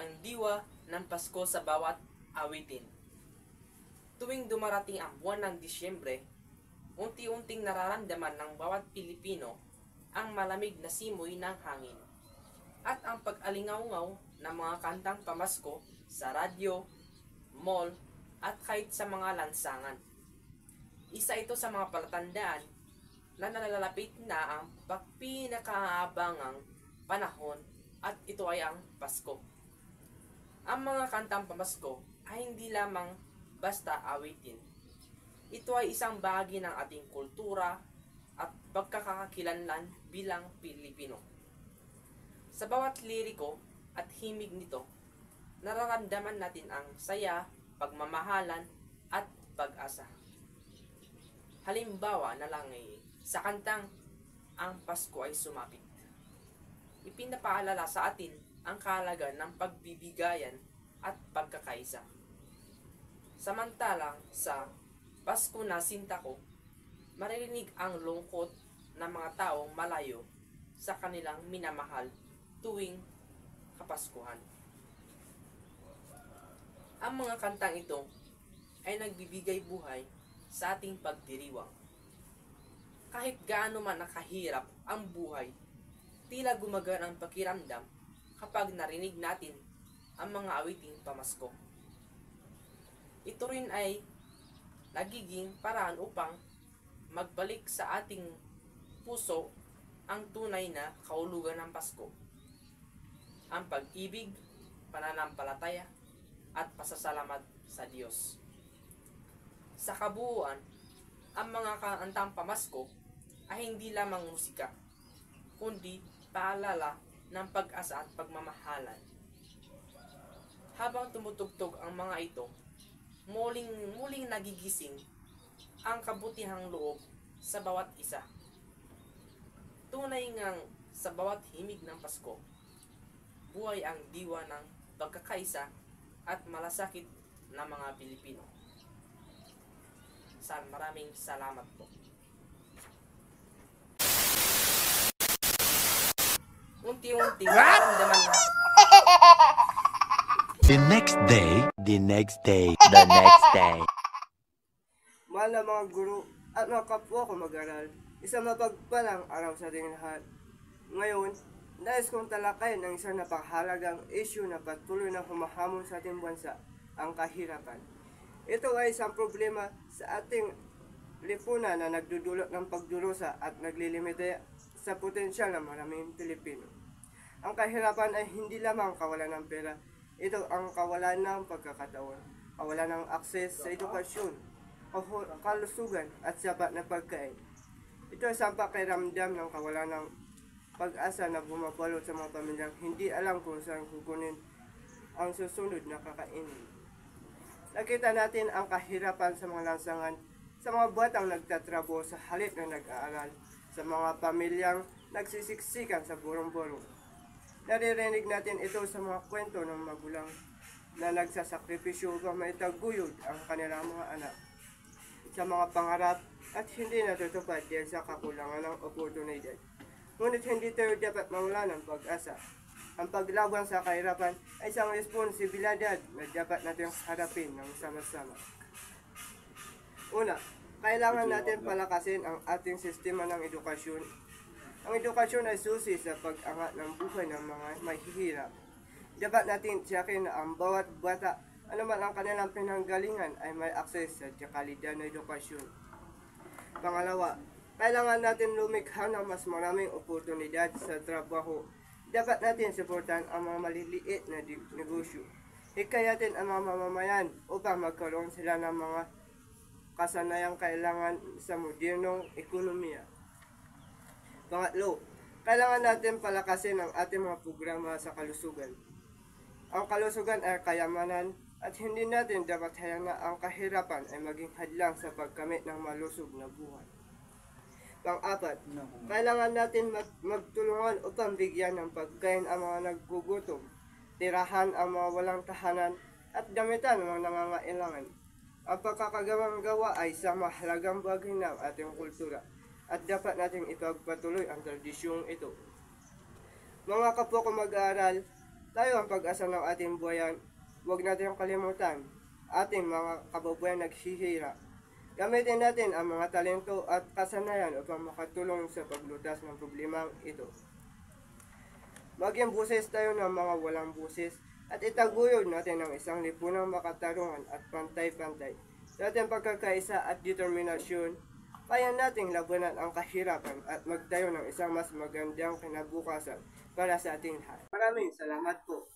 ang diwa ng Pasko sa bawat awitin. Tuwing dumarating ang buwan ng Disyembre, unti-unting nararamdaman ng bawat Pilipino ang malamig na simoy ng hangin at ang pag-alingaw-ngaw ng mga kantang pamasko sa radyo, mall, at kahit sa mga lansangan. Isa ito sa mga palatandaan na nalalapit na ang pinakaabangang panahon at ito ay ang Pasko. Ang mga kantang pamasko ay hindi lamang basta awitin. Ito ay isang bahagi ng ating kultura at pagkakakilanlan bilang Pilipino. Sa bawat liriko at himig nito, nararamdaman natin ang saya, pagmamahalan, at pag-asa. Halimbawa na lang sa kantang Ang Pasko ay Sumapit. Ipinapaalala sa atin ang kahalagan ng pagbibigayan at pagkakaisa. Samantalang sa Pasko na Sinta Ko, maririnig ang lungkot ng mga taong malayo sa kanilang minamahal tuwing Kapaskuhan. Ang mga kantang ito ay nagbibigay buhay sa ating pagdiriwang. Kahit gaano man nakahirap ang buhay, tila gumagaan ang pakiramdam kapag narinig natin ang mga awiting pamasko. Ito rin ay nagiging paraan upang magbalik sa ating puso ang tunay na kahulugan ng Pasko. Ang pag-ibig, pananampalataya, at pasasalamat sa Diyos. Sa kabuuan, ang mga kantang pamasko ay hindi lamang musika, kundi paalala ng pag-asa at pagmamahalan. Habang tumutugtog ang mga ito, muling nagigising ang kabutihang loob sa bawat isa. Tunay ngang sa bawat himig ng Pasko, buhay ang diwa ng pagkakaisa at malasakit ng mga Pilipino. Maraming salamat po. Unti-unti nararamdaman na The next day, the next day, the next day. Mahal na mga guro at mga kapwa ko mag-aral, isang mapagpalang araw sa ating lahat. Ngayon, nais kong talakayin ng isang napakahalagang issue na patuloy na humahamon sa ating bansa, ang kahirapan. Ito ay isang problema sa ating lipunan na nagdudulot ng pagdurusa at naglilimita sa potensyal ng maraming Pilipino. Ang kahirapan ay hindi lamang kawalan ng pera, ito ang kawalan ng pagkakataon, kawalan ng akses sa edukasyon, kalusugan at sapat na pagkain. Ito ay isang pakiramdam ng kawalan ng pag-asa na bumabalot sa mga pamilyang hindi alam kung saan kukunin ang susunod na kakainin. Nakita natin ang kahirapan sa mga lansangan, sa mga batang nagtatrabaho sa halip na nag-aaral, sa mga pamilyang nagsisiksikan sa burong-burong. Naririnig natin ito sa mga kwento ng magulang na nagsasakripisyo upang maitaguyod ang kanilang mga anak sa mga pangarap at hindi natutupad dahil sa kakulangan ng oportunidad. Ngunit hindi tayo dapat mawala ng pag-asa. Ang paglaban sa kahirapan ay isang responsibilidad na dapat natin harapin ng sama-sama. Una, kailangan natin palakasin ang ating sistema ng edukasyon. Ang edukasyon ay susi sa pag-angat ng buhay ng mga mahihirap. Dapat natin tiyakin na ang bawat bata, anuman ang kanilang pinanggalingan, ay may akses sa kalidad na edukasyon. Pangalawa, kailangan natin lumikha ng mas maraming oportunidad sa trabaho. Dapat natin suportahan ang mga maliliit na negosyo. Hikayatin ang mga mamamayan upang magkaroon sila ng mga kasanayang kailangan sa modernong ekonomiya. Pangatlo, kailangan natin palakasin ang ating mga programa sa kalusugan. Ang kalusugan ay kayamanan at hindi natin dapat hayaan na ang kahirapan ay maging hadlang sa pagkamit ng malusog na buhay. Pang-apat, kailangan natin magtulungan upang bigyan ng pagkain ang mga naggugutom, tirahan ang mga walang tahanan, at damitan ang mga nangangailangan. Ang pagkakagawang gawa ay isang mahalagang bagay ng ating kultura at dapat nating ipagpatuloy ang tradisyong ito. Mga kapwa ko mag-aaral, Tayo ang pag-asa ng ating buhayan. Huwag natin kalimutan ating mga kababayan naghihirap. Gamitin natin ang mga talento at kasanayan upang makatulong sa paglutas ng problemang ito. Maging buses tayo ng mga walang buses at itaguyod natin ang isang lipunang makatarungan at pantay-pantay. Sa ating pagkakaisa at determinasyon, kaya nating labanan ang kahirapan at magtayo ng isang mas magandang kinabukasan para sa ating lahat. Maraming salamat po.